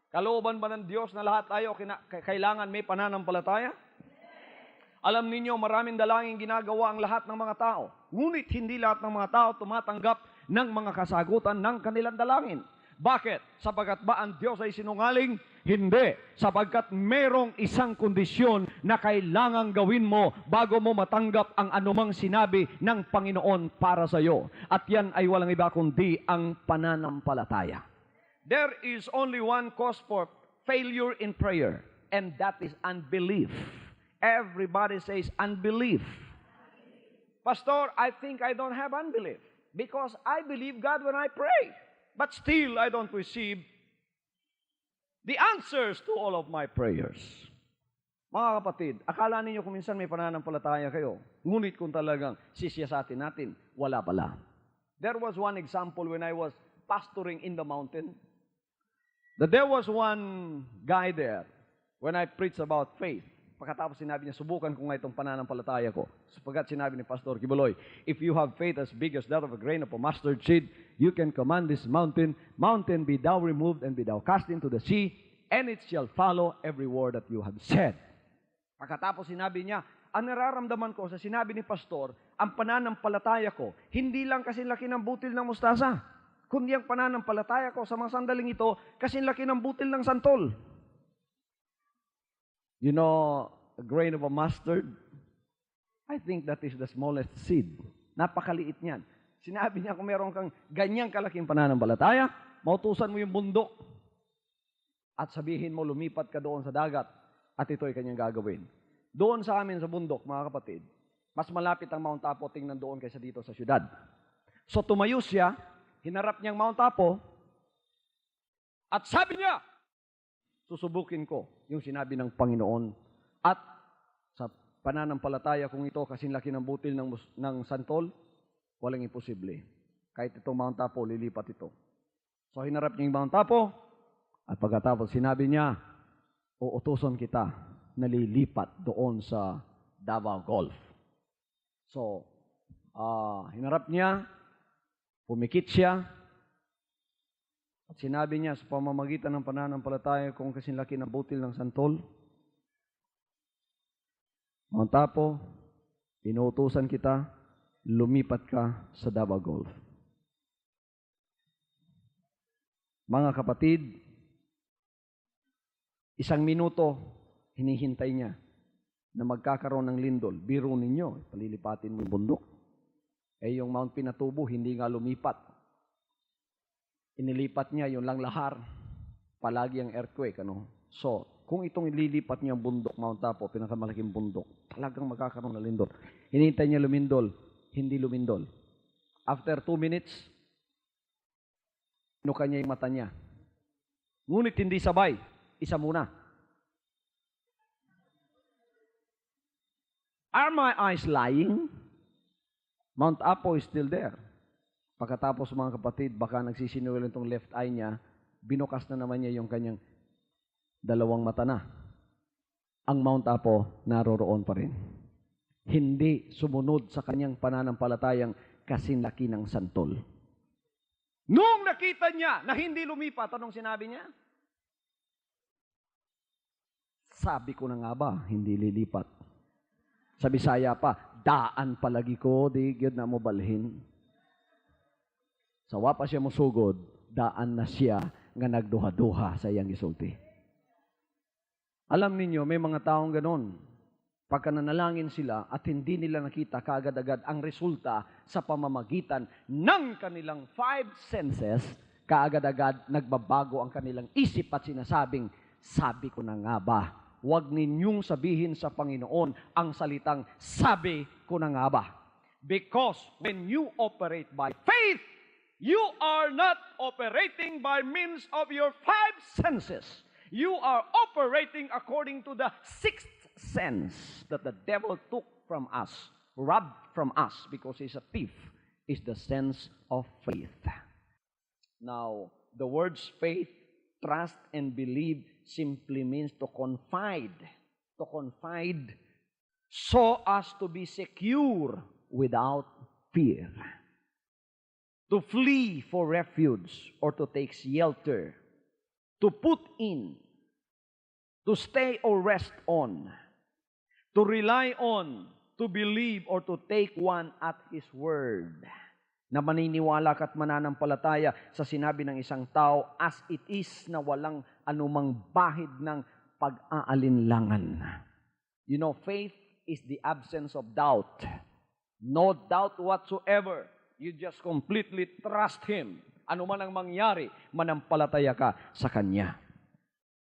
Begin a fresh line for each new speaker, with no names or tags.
Kalooban ba ng Diyos na lahat tayo kailangan may pananampalataya? Alam ninyo, maraming dalangin ginagawa ang lahat ng mga tao. Ngunit hindi lahat ng mga tao tumatanggap ng mga kasagutan ng kanilang dalangin. Bakit? Sapagkat ba ang Diyos ay sinungaling? Hindi. Sapagkat merong isang kondisyon na kailangang gawin mo bago mo matanggap ang anumang sinabi ng Panginoon para sa iyo. At yan ay walang iba kundi ang pananampalataya. There is only one cause for failure in prayer, and that is unbelief. Everybody says unbelief. Pastor, I think I don't have unbelief because I believe God when I pray. But still, I don't receive the answers to all of my prayers. Mga kapatid, akala ninyo kung minsan may pananampalataya kayo, ngunit kung talagang sisiyasatin natin, wala pala. There was one example when I was pastoring in the mountain. That there was one guy there when I preached about faith. Pagkatapos sinabi niya, subukan ko nga itong pananampalataya ko. Sapagkat sinabi ni Pastor Kibuloy, if you have faith as big as that of a grain of a mustard seed, you can command this mountain, mountain be thou removed and be thou cast into the sea, and it shall follow every word that you have said. Pagkatapos sinabi niya, ang nararamdaman ko sa sinabi ni Pastor, ang pananampalataya ko, hindi lang kasi laki ng butil ng mustasa, kundi ang pananampalataya ko sa mga sandaling ito, kasi laki ng butil ng santol. You know, a grain of a mustard, I think that is the smallest seed. Napakaliit niyan. Sinabi niya kung meron kang ganyang kalaking pananampalataya, mautusan mo yung bundok at sabihin mo lumipat ka doon sa dagat at ito ay kanyang gagawin. Doon sa amin sa bundok, mga kapatid, mas malapit ang Mount Apo tingnan doon kaysa dito sa syudad. So tumayo siya, hinarap niyang Mount Apo at sabi niya, susubukin ko yung sinabi ng Panginoon. At sa pananampalataya kung ito kasing laki ng butil ng santol, walang imposible. Kahit itong Mount Apo, lilipat ito. So hinarap niya yung Mount Apo, at pagkatapos sinabi niya, uutusan kita na lilipat doon sa Davao Gulf. So, hinarap niya, pumikit siya, at sinabi niya sa pamamagitan ng pananampalataya kung kasing laki ng butil ng santol, Mount Apo, inuutusan kita, lumipat ka sa Davao Gulf. Mga kapatid, 1 minuto, hinihintay niya na magkakaroon ng lindol. Biro ninyo, palilipatin mo yung bundok. Yung Mount Pinatubo, hindi nga lumipat. Inilipat niya yung langlahar, palagi ang earthquake. So, kung itong ililipat niya ang bundok, Mount Apo, pinakamalaking bundok, talagang magkakaroon ng lindol. Hinihintay niya lumindol, hindi lumindol. After 2 minutes, inuka niya yung mata niya. Ngunit hindi sabay, isa muna. Are my eyes lying? Mount Apo is still there. Pagkatapos mga kapatid, baka nagsisinungaling itong left eye niya, binukas na naman niya yung kanyang dalawang mata na. Ang Mount Apo naroroon pa rin. Hindi sumunod sa kanyang pananampalatayang kasinlaki ng santol. Nung nakita niya na hindi lumipat, anong sinabi niya? Sabi ko na nga ba, hindi lilipat. Sa Bisaya pa, daan palagi ko, di gyud na mo balhin. Sawa pa siya musugod, daan na siya nga nagduha-duha sa iyang isulti. Alam ninyo, may mga taong ganon. Pagka nanalangin sila at hindi nila nakita kaagad-agad ang resulta sa pamamagitan ng kanilang 5 senses, kaagad-agad nagbabago ang kanilang isip at sinasabing, sabi ko na nga ba, huwag ninyong sabihin sa Panginoon ang salitang, sabi ko na nga ba. Because when you operate by faith, you are not operating by means of your 5 senses. You are operating according to the 6th sense that the devil took from us, robbed from us, because he's a thief, is the sense of faith. Now, the words faith, trust, and believe simply means to confide so as to be secure without fear. To flee for refuge or to take shelter to put in, to stay or rest on, to rely on, to believe, or to take one at His word. Na maniniwala ka at mananampalataya sa sinabi ng isang tao as it is na walang anumang bahid ng pag-aalinlangan. You know, faith is the absence of doubt. No doubt whatsoever. You just completely trust Him. Ano man ang mangyari, manampalataya ka sa Kanya.